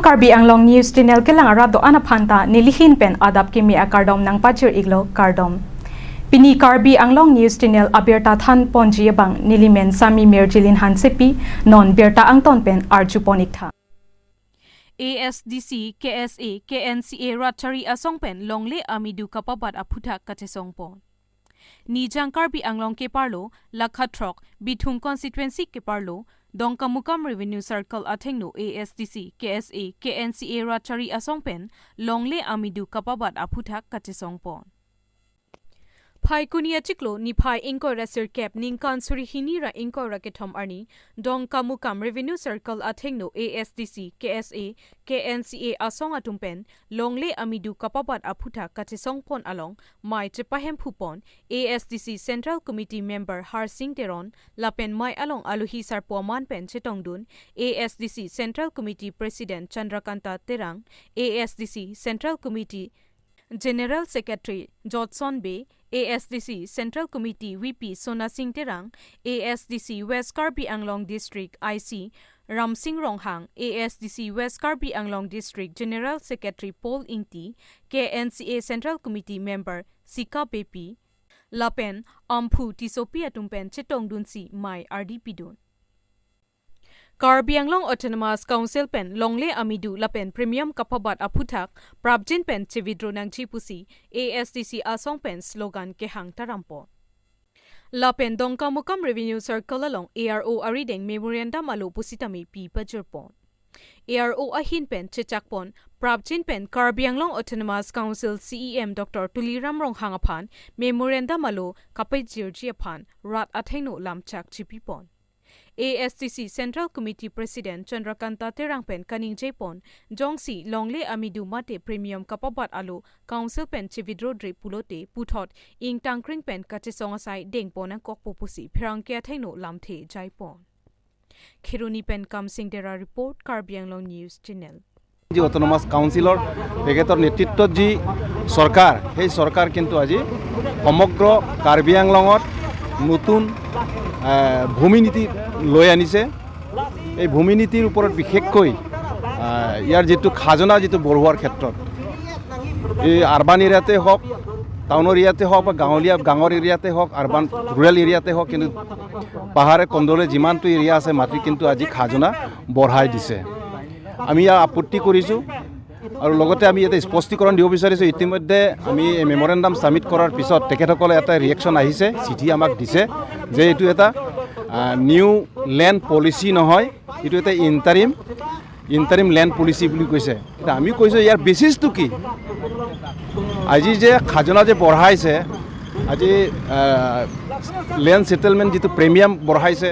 Karbi Anglong News Channel kelang arado anaphanta nilihin pen adap kimi akardom nang pachir iglo kardom. Pini Karbi Anglong News Channel aberta than ponji bang nilimen sami merjilin hansepi non berta angton pen arjuponik tha. ASDC, KSA, KNCA Ratchari Asongpen Longle Amidu Kapabat Aputa Katesongpo. Nijang Karbi Anglong Keparlo, Lakhatrok, Bithung Constituency Keparlo, Dongkamukam Revenue Circle Athengno ASDC, KSA, KNCA Ratchari Asongpen Longle Amidu Kapabat Aputa Katesongpo. Pai kunia chiklo ni pai inko resir cap ningkan suri hinira inko raketom arni dong kamukam revenue circle athengno ASDC KSA KNCA asong atumpen longle amidu kapabat aputa katisongpon along mai chepahem phupon ASDC Central Committee member Har Singh Teron lapen mai along aluhi sarpoman pen chetongdun ASDC Central Committee President Chandrakanta Terang ASDC Central Committee General Secretary Jodson Bay ASDC Central Committee VP Sona Singh Terang, ASDC West Karbi Anglong District IC Ram Singh Ronghang, ASDC West Karbi Anglong District General Secretary Paul Ingti, KNCA Central Committee Member Sika Bepi, Lapen Amphu Tisopi Atumpen Chetong Dunsi Mai RDP Dun. Karbi Anglong Autonomous Council pen Longle Amidu Lapen Premium Kapabat Aputak Prabjin pen Chividro Nang Chipusi ASDC Asong pen slogan Kehang Tarampo. Lapen Dongkamukam Revenue Circle along ARO Arideng Memorandum Alo Pusitami Pi Pajurpon. ARO Ahin pen Chechakpon Prabjin pen Karbi Anglong Autonomous Council CEM Dr. Tuliram Ronghangaphan Memorandum Alo Kapajirjiaphan Rat Athengno Lamchak Chipipon. ASDC Central Committee President Chandrakanta Terangpen Kaning Japon Jongsi Longle Amidu Mate Premium Kapabat Alo Council Pen Chividro Dre Pulote Puthot Ing Tangkring Pen Kachisongasai Dengpon ang Kokpopusi Pirangkia Thengno Lamthe Jaipon. Khiruni Pen Kamsing Dera Report Karbi Anglong News Channel. जी ऑटोनोमास काउंसिलर एकेतर नेतृत्व जी सरकार हे सरकार किन्तु আজি সমগ্ৰ কাৰ্বি আংলঙত নতুন ভূমি নীতি লৈ আনিছে এই ভূমি নীতিৰ ওপৰত বিশেষকৈ ইয়াৰ যেটো খাজনা যেটো বঢ়োৱাৰ ক্ষেত্ৰত এই আৰবান এৰিয়াতে হওক টাউনৰ এৰিয়াতে হওক বা গাঁৱৰ এৰিয়াতে হওক আৰবান ৰুৰেল এৰিয়াতে হওক কিন্তু পাহাৰে কন্দলে যিমানটো এৰিয়া আছে মাটি কিন্তু আজি খাজনা বঢ়াই দিছে আমি ইয়াৰ আপত্তি কৰিছো আৰু লগতে আমি এটা স্পষ্টীকৰণ দিব বিচাৰিছো ইতিমধ্যে আমি মেমোৰেন্ডাম সাবমিট কৰাৰ পিছত তেখেতসকলে এটা ৰিএকচন আহিছে চিঠি আমাক দিছে যে এটো এটা নিউ ল্যান্ড পলিসি নহয় এটো এটা ইন্টারিম ল্যান্ড পলিসি বুলি কৈছে এটা আমি কৈছো ইয়াৰ বেসিসটো কি আজি যে খাজনা যে বঢ়াইছে আজি ল্যান্ড সেটেলমেন্ট যেটো প্ৰিমিয়াম বঢ়াইছে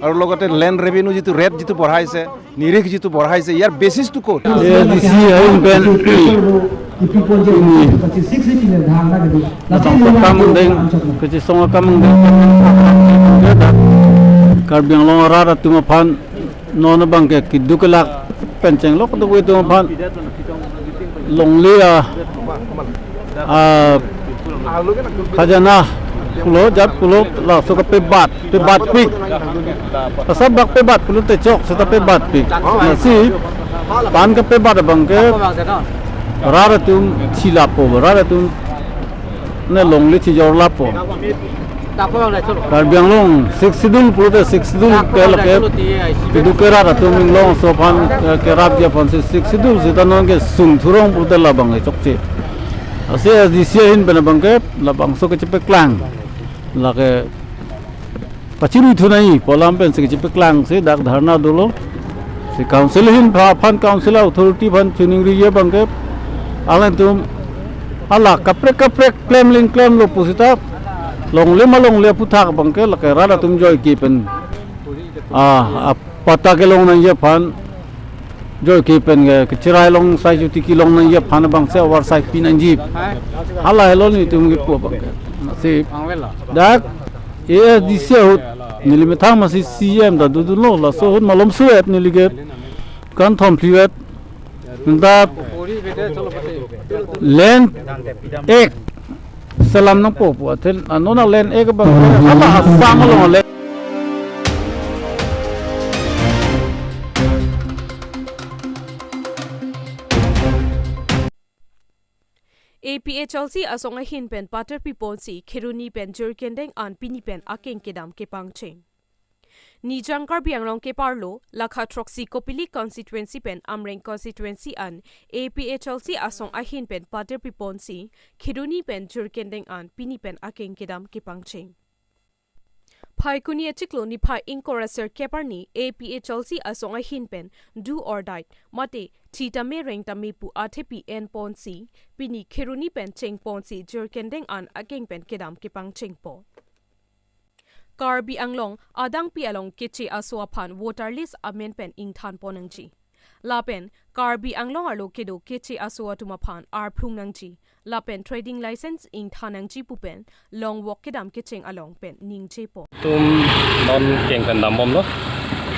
আৰু লগতে ল্যান্ড ৰেভিনিউ যেটো ৰেট যেটো বঢ়াইছে নিৰিখ যেটো বঢ়াইছে ইয়াৰ বেসিসটো ক'ত ASDC আইনপেন kamundeng keci songa kamundeng Karbi Anglong rara tumaphan nona bangke kidukelak penceng lok tu tumaphan longlia khajana pulo jat pulo la suka pebat pik pasabak pebat pulo te chok seta pebat pik nasi pan ke pebat bangke rara tum silapo rara tum ne longli chijor lapo Karbi Anglong 6 sidul pulo te 6 sidul kelake tidukera ratu minglong sopan kerap dia pon 6 sidul sitanon ke sungthurong pulo te labang chokche ase ASDC hin benabangke labang so ke chepe klang lake pachiru thunai polam pen se chepe klang se dak dharna dolo se council hin fan council authority fan tuning ri ye bangke alan tum ala kaprek claim lo pusita longle malongle puthak bangke lake rada tum joy ki pen pata ke long na ye fan joy ki pen ke chirai long sai juti ki long na ye fan bang se war sai pinanji ala hello ni tum ki po bangke nasib dak ASDC hut nilimethang masi CM da du lo la so hut malom suet niliget kan thom privet da land ek salam na po atel anona land ek bang ala asam lo APHLC asong a hin pen pater piponsi khiruni pen jurkendeng an pini pen akeng kedam ke pangcheng. Nijang Karbi Anglong ke parlo lakha troxy kopili constituency pen amreng constituency an APHLC asong a hin pen pater piponsi khiruni pen jurkendeng an pini pen akeng kedam ke pangcheng. Pai kuni achiklo ni pai inkoraser keparni APHLC asong a hin pen do or die mate chita me reng tami pu athepi en ponsi pini khiruni pen cheng ponsi jurkendeng an akeng pen kedam ke pangcheng po. Karbi Anglong adang pi along kichi aswapan voter list amendment pen ingthan ponangji. Lapen Karbi Anglong arlo kedo kichi aswatumapan ar prungnangji. Lapen trading license ingthanangji pupen long walk kedam kicheng along pen ningche po. Tum non keng pen dambom lo.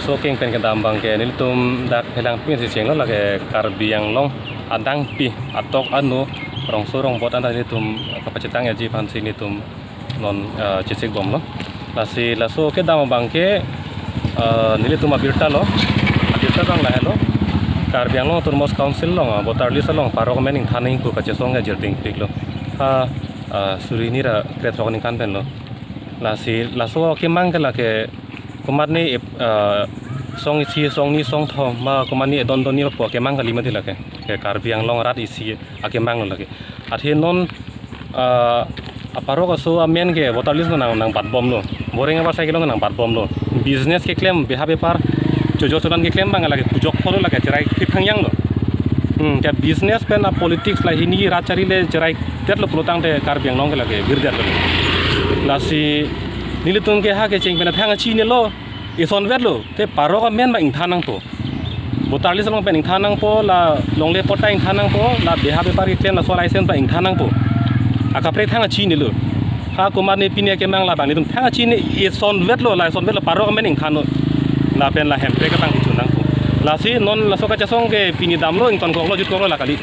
So keng pen kedam bang ke nil tum dak pelang pin si cheng lo lage Karbi Anglong adang pi atok anu rong sorong bot anda ni tum kapacitang aji pan si ni tum non cicik bom lo. Lasi laso ke dama bangke nili tuma birta bang lah lo Karbi Anglong turmos council lo voter list lo parok mening thaning ku kachesong ga jirding pik lo suri ni ra kret roning kan pen lo lasi laso ke mangkala ke kumar ni song isi song ni song tho ma kumar ni don ni po ke mangali mati la ke Karbi Anglong rat isi ake mang lo ke athi non aparok aso amen ke voter list nang bat bom lo boring apa saya kilo nang bat bom lo business ke claim beha bepar jojo sodan ke claim bang lagi pujok polo lagi cerai kipang yang lo ke business pen a politics lah ini racari le cerai ter lo pelutang te Karbi Anglong ke lagi birder lo lasi nilitung ke ha ke ceng pen thang chi ne lo ison vet lo te parok amen ba ing thanang to voter list lo pen ing thanang po la longle pota ing thanang po la beha bepar ke claim la so license ba ing thanang po akapre thang chi ne lo ha kumar ni pinia ke mang la bang ni tum thang chi ni ison vet lo paro men ing thano la pen la hempre ka tang chunang ko la si non la soka chasong ke pini dam lo ing ton ko lo jut ko lo la kali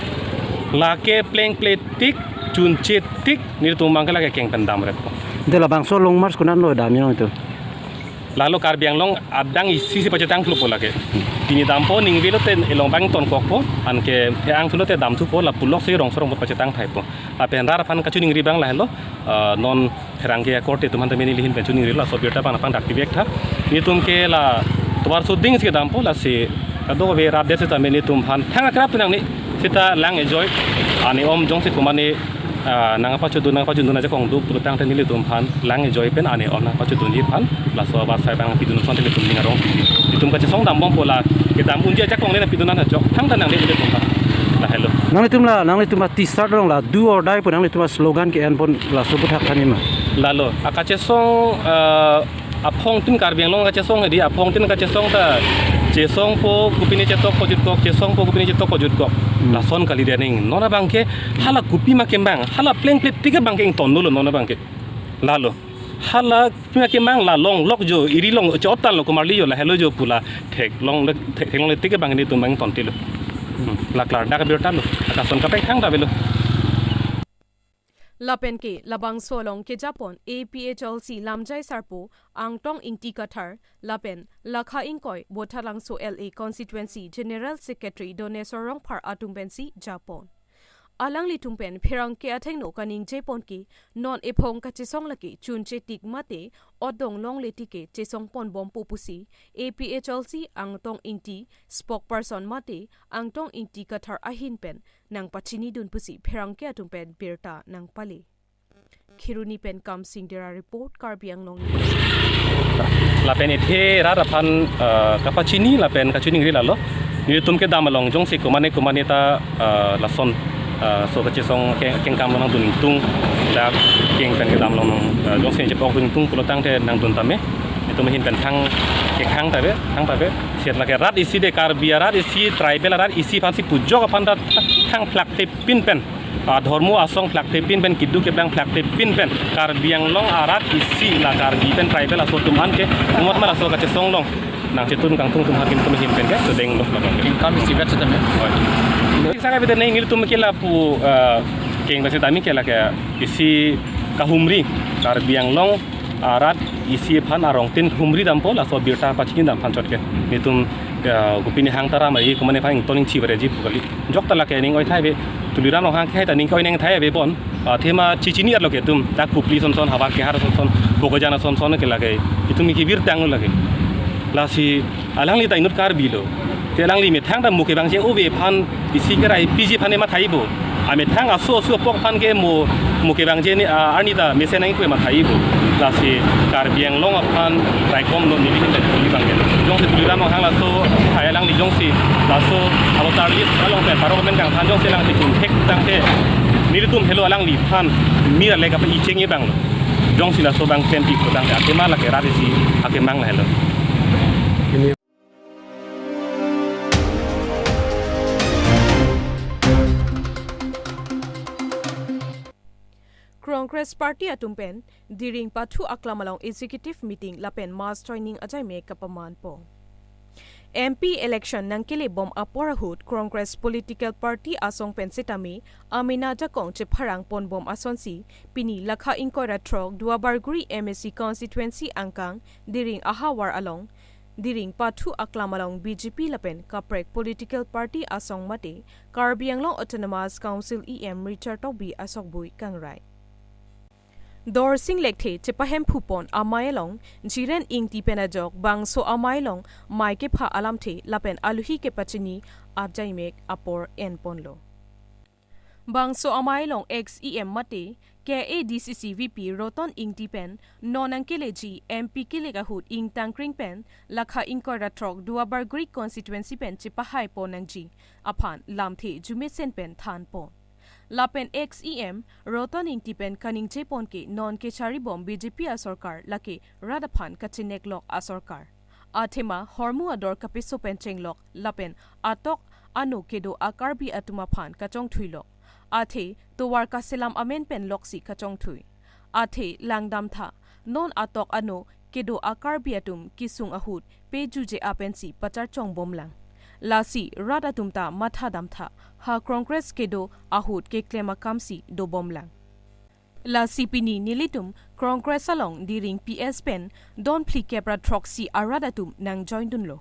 la ke pleng pletik chun chetik ni tum mang la ke keng pen dam re ko de la bang so long mars kunan lo dam yo itu lalu Karbi Anglong adang isi pacetang flu pola ke pini dam po ning velo ten elong bang ton ko po an ke ang flu te dam tu po la pulok se rong sorong pacetang thai po la pen rar fan ka chuning ri bang la hello non therang ke korte tuman te meni lihin pen chuning ri la so biota pan pan dak tibek tha ni tum ke la tuar so ding se dam po la se kado ve rap de se ta meni tum han thang krap nang ni sita lang enjoy ani om jong se kumani nang apa cudun aja kong du pelutang te nili tum pan lang enjoy pen ani om nang apa cudun ni pan la so ba sai bang pidun son te tum ni ngarong tum ka chong dam bom pola ke dam unja ja kong le pidunan ha jok thang tan nang le tum pan la hello nang le tum t-shirt rong la do or die pun nang le tum slogan ke en pun la so buthak kani ma lalo akache song apong tin Karbi Anglong ka chesong di apong tin ka chesong ta chesong po kupini chetok ko jut ko chesong po kupini chetok ko jut ko la son kali dening nona bangke hala kupi ma kembang hala pleng plet tiga bangke ing ton lo nona bangke lalo hala pima kembang la long lok jo iri long chotan lo kumarli jo la hello jo pula thek long tiga bangke ni tumang ton tilo la klar dak biota lo aka son ka pek hang da belo Lapen ke labang solong ke Japon APHLC lamjai sarpo angtong ingti kathar lapen lakha ingkoi bothalang so LA constituency general secretary donesorong par atumbensi Japon alang litungpen phirang ke athengno kaning Japon ki non ephong ka chisong laki chunche tik mate odong long leti ke chisong pon bom pupusi APHLC angtong ingti spokesperson mate angtong ingti kathar ahin pen nang pachini dun pusi phirang ke atumpen birta nang pali khiruni pen kam singdera report Karbi Anglong la pen ethe ra pan kapachini la pen kachuning ri la lo ni tum ke damalong jong se kumane ta la son so ka chesong keng kam nang dun tung la keng pen ke damalong jong se je pok dun tung pulo tang te nang dun tame itu mehin pen thang ke khang ta be siat la ke rat isi de Karbi rat isi tribal rat isi phansi pujok apan da thang plak te pin pen ধর্ম আসং ফ্ল্যাগ টেপিন পেন কিডু কেবলাং ফ্ল্যাগ টেপিন pen Karbi Anglong arat isi la Karbi pen tribal aso tumhan ke umat mar aso kache songlong nang cetun kang tung tumhan tum him pen ke sedeng lo king kam isi vet sedem oi sanga bete nei ngil tum ke la pu king base tami ke la ke isi kahumri Karbi Anglong arat isi phan arong tin humri dampo la so birta pachin dam phan chot ke nitum gupini hang tara mai kumane phang toning chi bare ji pukali jok tala ke ning oi thai be tuliran orang ke ta ning kau neng thai be bon thema chichini at loke tum ta kupli son son hawa ke har son son bogojana son son ke lage itum ki bir tang lage la si alang li ta inut kar bilo te alang li me thang da muke bang je o ve phan isi ke rai pg phan ma thai bo a me thang a so pok phan ke mo muke bang je ni ani da me se nang ko ma thai bo la si kar biang long phan rai kom no ni li hin da li bang ke jong se tuliran orang la so thai alang li jong si la so avatar list along pe paro men kang phan jong se lang ti tum thek tang te ni tum hello alang li phan mi ra le ka pa i cheng ye bang jong si la so bang tempi ko tang ake ma la ke ra si ake mang la hello Congress Party atumpen diring pathu aklamalong executive meeting lapen mass joining ajai me kapaman po MP election nangkili bom aporahut Congress political party asong pensitami amina jakong che pharang pon bom asonsi pini lakha inkora trok duabarguri MSC constituency angkang diring ahawar along diring pathu aklamalong BJP lapen kaprek political party asong mate Karbianglong Autonomous Council EM Richard Tobi asokbui kangrai Dor sing lekhe chepahem phupon amailong jiren ingti penajok bangso amailong maike pha alamthe lapen aluhi ke pachini abjaimek apor en ponlo bangso amailong XEM mate KADCC VP Roton ingti pen nonankeleji MP kilega hut ing tangkring pen lakha inkora trok duabar Greek constituency pen chepahai ponangji aphan lamthe jumesen pen than pon Lapen XEM Roton Intipen Kaning Chepon ke non ke chari bom BJP a sarkar lake Radaphan kachinek lok a sarkar Athema hormu ador kapiso pencheng lok lapen atok anu kedo akarbi atuma phan kachong thuilok athe towar ka selam amen pen loksi kachong thui athe langdam tha non atok anu kedo akarbi atum kisung ahut pejuje apensi pachar chong bomlang Lasi rada tumta matha damtha ha Congress kedo ahut ke klema kamsi do bomlang Lasi pini nilitum Congress along diring PS pen don pli kebra troxy arada tum nang join dunlo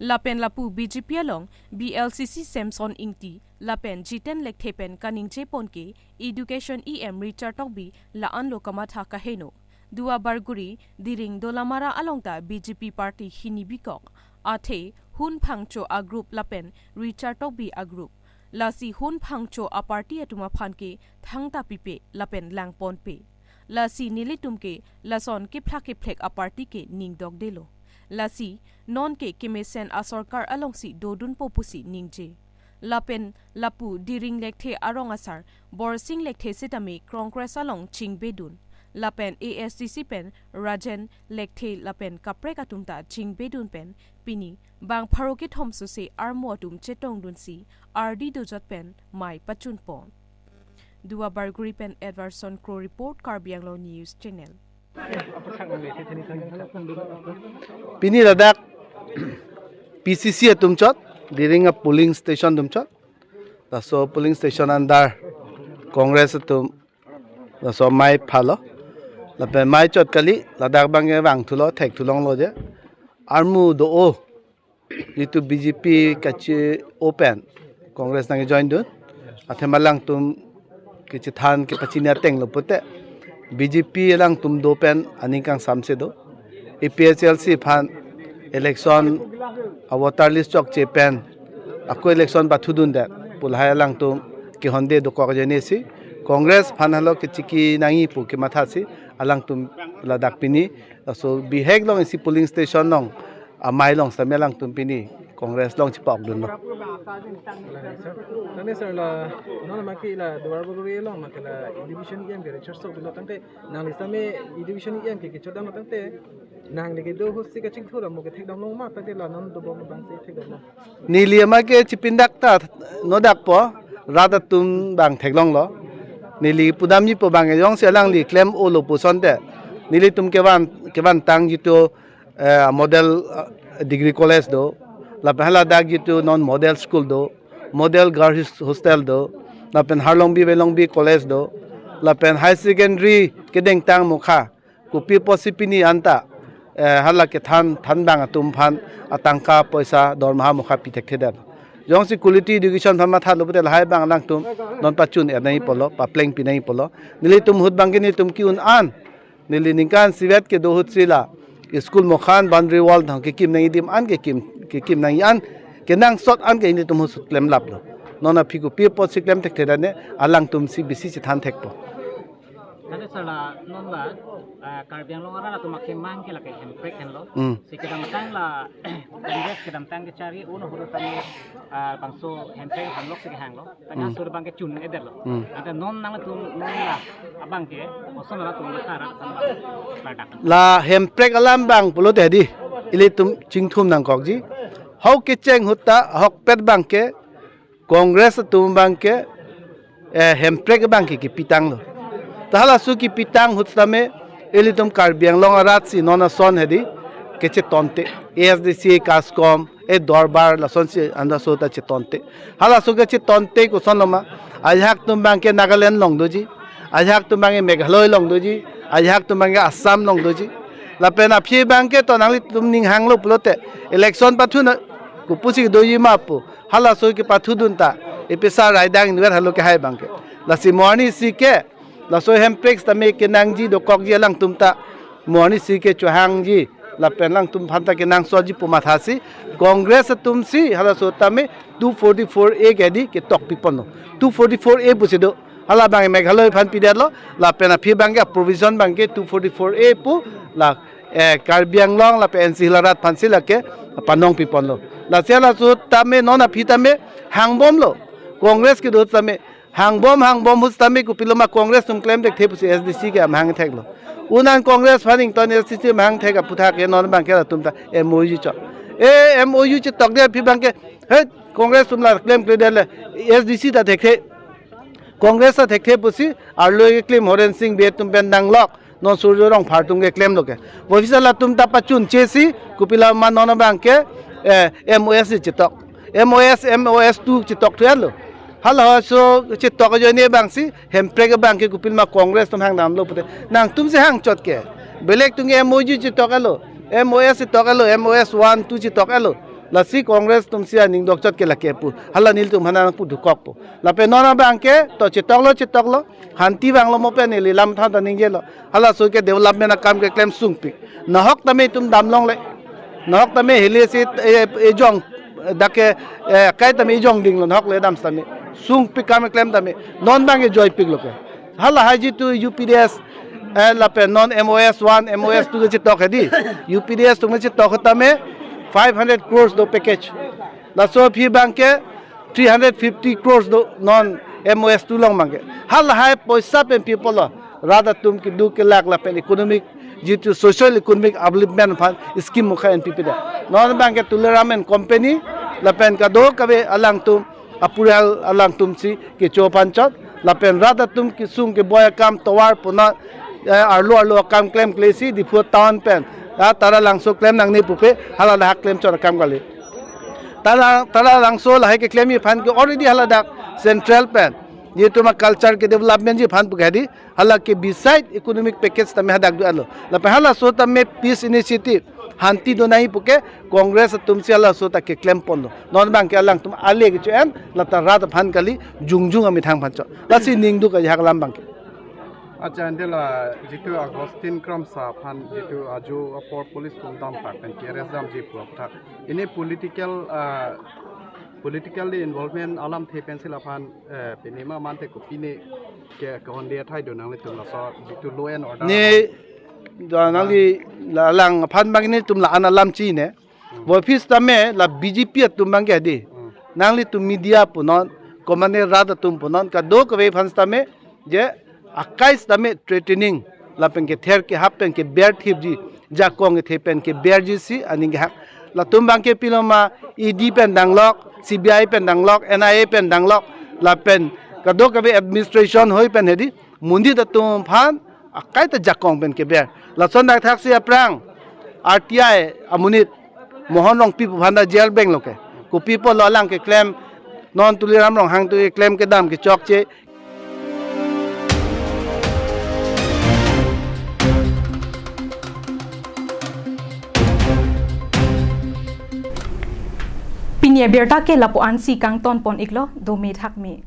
Lapen lapu BJP along BLCC Samson ingti lapen G10 lekthepen kaning chepon ke education EM Richard Tokbi la anlo kamatha kaheno Dua barguri diring dolamara alongta BJP party hinibikok athe hun phangcho a group lapen Richard Tokbi a group lasi hun phangcho a party atuma phanke thangta pipe lapen langpon pe lasi nilitum ke lason ke phlake phlek a party ke ningdok delo lasi non ke kemesen a sarkar alongsi dodun popusi ningje lapen lapu diring lekthe arong asar borsing lekthe sitame Congress along chingbedun Lapen ASCC pen Rajen lekthe lapen kaprek atumta chingbedun pen pini bang pharoke thomsu se armo atum chetong dunsi RD dojat pen mai pachun pon Dua barguri pen Edwardson Crow report Karbianglong News Channel Pini ladak PCC atumchot diring a polling station dumchot so polling station andar Congress atum so mai phalo lapen mai chot kali ladak bange wang thulo thek thulong lo je armu do o itu BJP kachi open Congress nang join dun athemalang tum kichi than ke pachina teng lo pute BJP lang tum do pen aning kang samse do APHLC phan election avatar list chok che pen ako election bathudun da pulhaya lang tum ki honde do ko jene si Congress phan halo ke chiki nangi pu ke matha si alang tum ladak pini so bihek long si polling station long amai long samelang tum pini Congress long chipok dun no tante sir la non makila duar baguri long makila division em ke research so bilo tante nang lisame division em ke chodam tante nang lege do hosi ka chingthura mo ke thek dam long ma tante la non do bom bang se thek dam niliama ke chipindak ta no dak po rada tum bang thek long lo nili pudam ni po bang yong se lang li claim o lo puson te nili tum ke wan tang jitu model degree college do la pehla dag jitu non model school do model girls hostel do la pen harlongbi velongbi college do la pen high secondary kedeng tang mukha kupi posipini anta hala ke than bang atum phan atangka paisa dormaha mukha pi thek thedal ยองสิคุลิตี้ดิวิชั่นพันมาทัดลบแต่ละให้บางลังตุมนอนปัจจุนเอ็ดในปลอปะเพลงปีในปลอนี่เลยตุมหุดบางกินี่ตุมกิอุนอันนี่เลยนิการสิเวตเกดูหุดสิละสกุลมขานบันรีวอลทางเกกิมในดิมอันเกกิมในอันเกนังสดอันเกนี่ตุมหุดสุดเลมลับโลนอนพิกุปีปอสิกเลมเทคเทดันเนี่ยอลังตุมสิบิสิจิทันเทคปอ Nanti salah nonla karbiang lo ngara tu makin mang ke laki hempek kan lo. Si kedam tang la Congress kedam tang ke cari uno huru tani bangso hempek kan lo si hang lo. Tanya sur bang ke cun eder lo. Ada non nang tu non la abang ke oson la tu ngara sama badak. La hempek alam bang pulo tadi. Ili tum cingtum nang kok ji. Hau ke ceng hutta hok pet bang ke Congress tum bang ke hempek bang ke pitang lo. Tahala suki pitang hutsame elitum karbiang long arat si nona son hedi keche tonte ASDC kaskom e dorbar la son si anda sota che tonte hala suga che tonte ko sonoma ajhak tum bangke Nagaland long doji ajhak tum bangke Meghalaya long doji ajhak tum bangke Assam long doji la pena phi bangke to nangli tum ning hanglo plote election pathu na ku pusi doji mapu hala suki pathu dunta episa raidang niwer halo ke hai bangke la si morni si ke la so hempek tame ke nangji do kokji lang tumta morni si ke chuhangji la pen lang tum phanta ke nang soji pumathasi congress tumsi hala so tame 244A ke di ke tok pipono 244A busido hala bang Meghalaya phan pidalo la pen a phi bang ke provision bang ke 244A pu la karbiang long la pen silarat phan sila ke panong pipono la sela so tame nona phi tame hangbom lo congress ke do tame hangbom hustame ku piloma congress tum claim tek thepu SDC ke am hang thek lo unan congress funding ton SDC hang thek a putha ke non bang ke tumta MOU cho MOU chi tok de phi bang ke he congress tum la claim ke de SDC ta thek the congress ta thek the pusi ar lo ke claim horen sing be tum ben dang lok non surjo rong phar tum ke claim lo ke official la tum ta pachun chesi ku piloma non bang ke MOS chi tok MOS 2 chi tok thel lo halo so che tok jo ne bang si hempek bang ke kupil ma congress tum hang nam lo pute nang tum se hang chot ke belek tung MOU che tok alo MOS tok alo MOS 1 2 che tok alo la si congress tum sia ning dok chot ke la ke pu hala nil tum hana pu dukok pu la pe nona bang ke to che tok lo hanti bang lo mo pe ne lam tha ta ning je lo hala so ke development kam ke claim sung pi na hok tame tum dam long le na hok tame hele si e jong dake kai tame jong ding lo hok le dam stame sung pikam claim tame non bange joy pig loke hala haji tu UPDS la pe non MOS 1 MOS 2 che tok hedi UPDS tu che tok tame 500 crores do package la so phi banke 350 crores do non MOS 2 long mange hala hai poisa pen people lo rather tum ki du ke lak la pen economic jitu social economic upliftment fund scheme mukha NPP da non banke tuleramen company la pen ka do kabe alang tum apural alang tum si ke chopan chot la pen rada tum ki sung ke boya kam towar puna arlo kam claim klesi di pu town pen tara lang so claim nang ni pupe hala la claim chot kam gali tara lang so la ke claim yi fan ke already hala da central pen ye tuma culture ke development ji fan pugadi hala ke beside economic package tame hadak du alo la pen hala so tame peace initiative hanti do nahi puke congress tumsi ala so ta ke claim pondo non bang ke alang tum ale ke chen la ta rat phan kali jungjung ami thang phan cho la si ning du ka hak lam bang ke আচ্ছা এন্ডেলা যেটো আগস্টিন ক্রম সাফান যেটো আজো পর পুলিশ কুমদাম পাকন কেরেস দাম জি পুরথা ইনে politically involvement alam the pencil afan penima mante ko pine ke konde thai do nang le tum la so to law and order ni nangli la lang phan bang ni tum la ana lam chi ne office tame la BJP tum bang ke di nangli tum media punon komane rada tum punon ka do ko ve phan tame je 21 tame threatening la pen ke ther ke hap pen ke bear thip ji ja kong ke pen ke bear ji si ani ga la tum bang ke piloma ED pen danglok CBI pen danglok NIA pen danglok la pen ka do ka be administration hoi pen hedi mundi da tum phan akai ta jakong pen ke bear la son dak thak sia prang RTI amunit mohon rong pi phanda jail bank loke ko people lo lang ke claim non tuliram rong hang tu claim ke dam ke chok che Pini abirta ke lapuan si kang ton pon iklo do mi thak mi.